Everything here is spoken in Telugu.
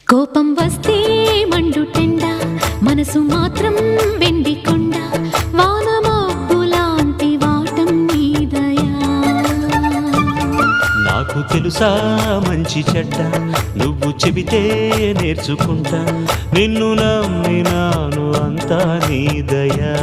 కోపం వస్తే మండుటెండ, మనసు మాత్రం వెండి కొండ, వాన మబ్బులాంటి వాటం నీదయా. నాకు తెలుసా మంచి చెడ్డ, నువ్వు చెబితే నేర్చుకుంటా, నిన్ను నమ్మినాను అంతా నీదయా.